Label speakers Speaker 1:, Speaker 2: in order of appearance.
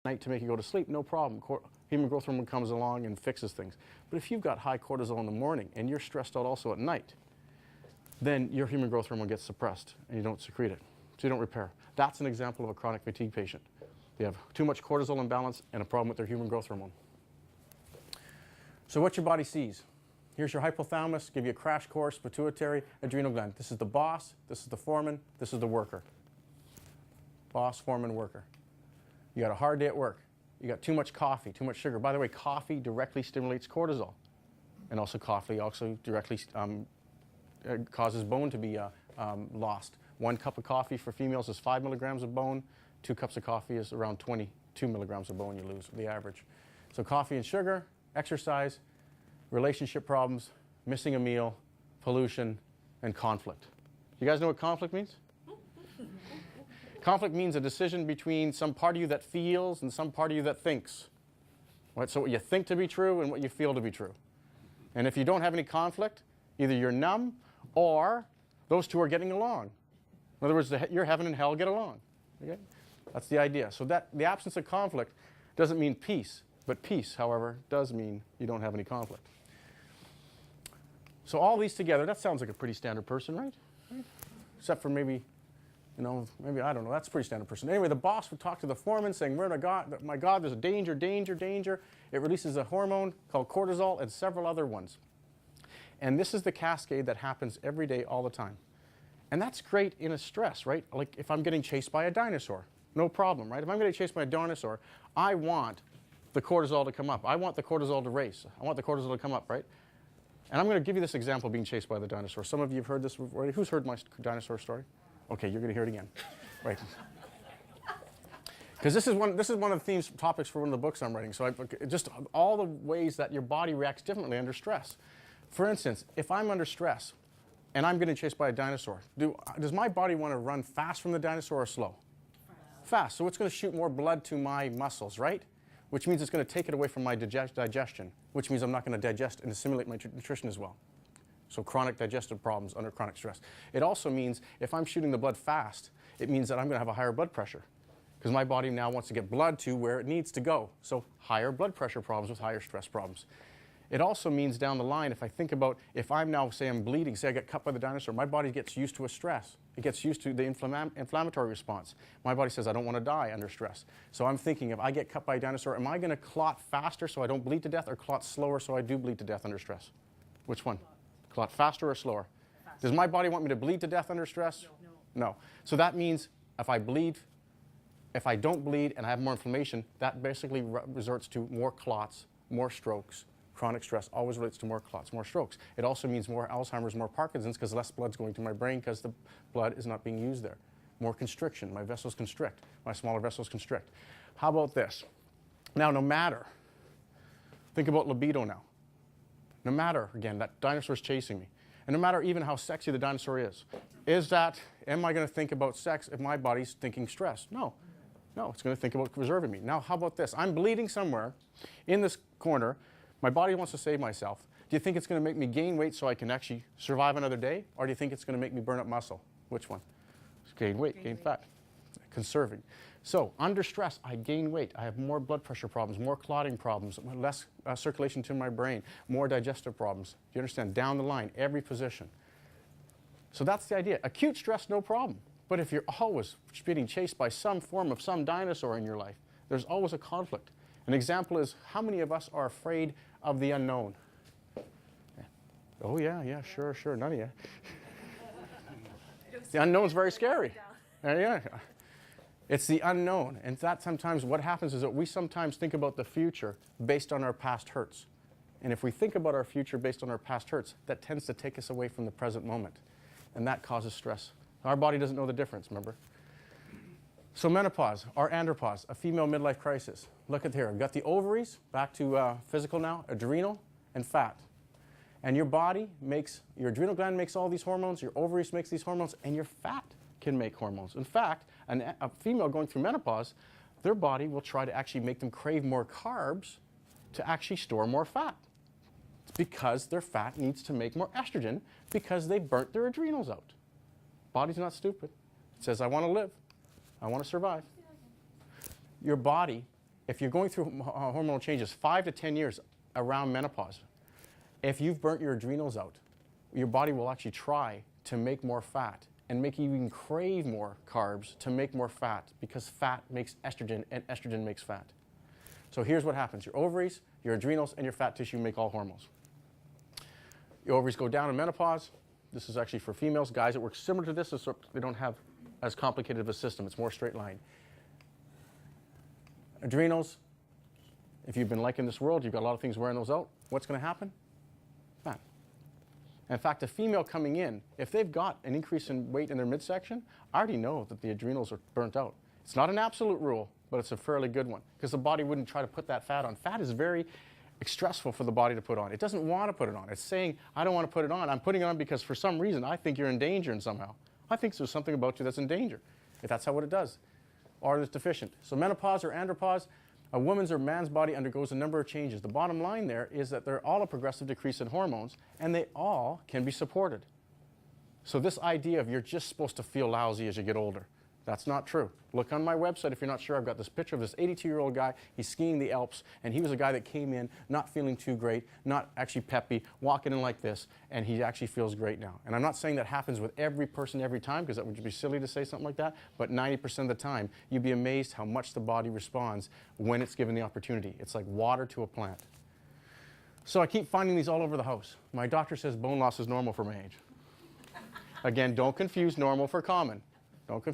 Speaker 1: night to make you go to sleep, no problem. Human growth hormone comes along and fixes things. But if you've got high cortisol in the morning and you're stressed out also at night, then your human growth hormone gets suppressed and you don't secrete it. So you don't repair. That's an example of a chronic fatigue patient. They have too much cortisol imbalance and a problem with their human growth hormone. So what your body sees. Here's your hypothalamus, give you a crash course, pituitary, adrenal gland. This is the boss, this is the foreman, this is the worker. Boss, foreman, worker. You got a hard day at work. You got too much coffee, too much sugar. By the way, coffee directly stimulates cortisol. And also coffee also directly causes bone to be lost. 1 cup of coffee for females is 5 milligrams of bone. 2 cups of coffee is around 22 milligrams of bone you lose, the average. So coffee and sugar, exercise, relationship problems, missing a meal, pollution, and conflict. You guys know what conflict means? Conflict means a decision between some part of you that feels and some part of you that thinks. Right? So what you think to be true and what you feel to be true. And if you don't have any conflict, either you're numb or those two are getting along. In other words, your heaven and hell get along. Okay? That's the idea. So that the absence of conflict doesn't mean peace. But peace, however, does mean you don't have any conflict. So all these together, that sounds like a pretty standard person, right? Except for maybe, maybe, I don't know, that's a pretty standard person. Anyway, the boss would talk to the foreman saying, my God, there's a danger, danger, danger. It releases a hormone called cortisol and several other ones. And this is the cascade that happens every day, all the time. And that's great in a stress, right? Like if I'm getting chased by a dinosaur, no problem, right? If I'm getting chased by a dinosaur, I want the cortisol to come up. I want the cortisol to race. I want the cortisol to come up, right? And I'm going to give you this example of being chased by the dinosaur. Some of you have heard this already. Who's heard my dinosaur story? Okay, you're going to hear it again. Right. Because this is one of the topics for one of the books I'm writing. So just all the ways that your body reacts differently under stress. For instance, if I'm under stress and I'm getting chased by a dinosaur, does my body want to run fast from the dinosaur or slow? Fast. So it's going to shoot more blood to my muscles, right? Which means it's going to take it away from my digestion, which means I'm not going to digest and assimilate my nutrition as well. So chronic digestive problems under chronic stress. It also means if I'm shooting the blood fast, it means that I'm going to have a higher blood pressure because my body now wants to get blood to where it needs to go. So higher blood pressure problems with higher stress problems. It also means down the line, if I think about, if I'm now, say I'm bleeding, say I get cut by the dinosaur, my body gets used to a stress. It gets used to the inflammatory response. My body says, I don't want to die under stress. So I'm thinking, if I get cut by a dinosaur, am I going to clot faster so I don't bleed to death or clot slower so I do bleed to death under stress? Which one? Clot faster or slower? Faster. Does my body want me to bleed to death under stress? No. No. So that means if I don't bleed and I have more inflammation, that basically resorts to more clots, more strokes. Chronic stress always relates to more clots, more strokes. It also means more Alzheimer's, more Parkinson's because less blood's going to my brain because the blood is not being used there. More constriction. My vessels constrict. My smaller vessels constrict. How about this? Now, no matter, think about libido now. No matter, again, that dinosaur's chasing me. And no matter even how sexy the dinosaur is am I going to think about sex if my body's thinking stress? No. No, it's going to think about preserving me. Now, how about this? I'm bleeding somewhere in this corner. My body wants to save myself. Do you think it's going to make me gain weight so I can actually survive another day? Or do you think it's going to make me burn up muscle? Which one? Gain weight, gain fat. Conserving. So under stress, I gain weight. I have more blood pressure problems, more clotting problems, less circulation to my brain, more digestive problems. Do you understand? Down the line, every position. So that's the idea. Acute stress, no problem. But if you're always being chased by some form of some dinosaur in your life, there's always a conflict. An example is, how many of us are afraid of the unknown? Oh, yeah, sure, none of you. The unknown's very scary. Yeah. It's the unknown. And that sometimes what happens is that we sometimes think about the future based on our past hurts. And if we think about our future based on our past hurts, that tends to take us away from the present moment. And that causes stress. Our body doesn't know the difference, remember? So menopause, or andropause, a female midlife crisis. Look at here. I've got the ovaries, back to physical now, adrenal, and fat. And your body makes, your adrenal gland makes all these hormones, your ovaries makes these hormones, and your fat can make hormones. In fact, a female going through menopause, their body will try to actually make them crave more carbs to actually store more fat. It's because their fat needs to make more estrogen because they burnt their adrenals out. Body's not stupid. It says, I want to live. I want to survive. Your body if you're going through hormonal changes, 5 to 10 years around menopause, if you've burnt your adrenals out, your body will actually try to make more fat and make you even crave more carbs to make more fat, because fat makes estrogen and estrogen makes fat. So here's what happens. Your ovaries, your adrenals, and your fat tissue make all hormones. Your ovaries go down in menopause. This is actually for females. Guys, it works similar to this, so they don't have as complicated of a system. It's more straight line. Adrenals, if you've been liking this world, you've got a lot of things wearing those out. What's going to happen? Fat. In fact, a female coming in, if they've got an increase in weight in their midsection, I already know that the adrenals are burnt out. It's not an absolute rule, but it's a fairly good one, because the body wouldn't try to put that fat on. Fat is very stressful for the body to put on. It doesn't want to put it on. It's saying, I don't want to put it on. I'm putting it on because for some reason I think you're in danger and somehow. I think there's something about you that's in danger. If that's how what it does. Or it's deficient. So menopause or andropause, a woman's or man's body undergoes a number of changes. The bottom line there is that they're all a progressive decrease in hormones, and they all can be supported. So this idea of you're just supposed to feel lousy as you get older, that's not true. Look on my website if you're not sure. I've got this picture of this 82-year-old guy. He's skiing the Alps, and he was a guy that came in not feeling too great, not actually peppy, walking in like this, and he actually feels great now. And I'm not saying that happens with every person every time, because that would be silly to say something like that, but 90% of the time, you'd be amazed how much the body responds when it's given the opportunity. It's like water to a plant. So I keep finding these all over the house. My doctor says bone loss is normal for my age. Again, don't confuse normal for common. Don't confuse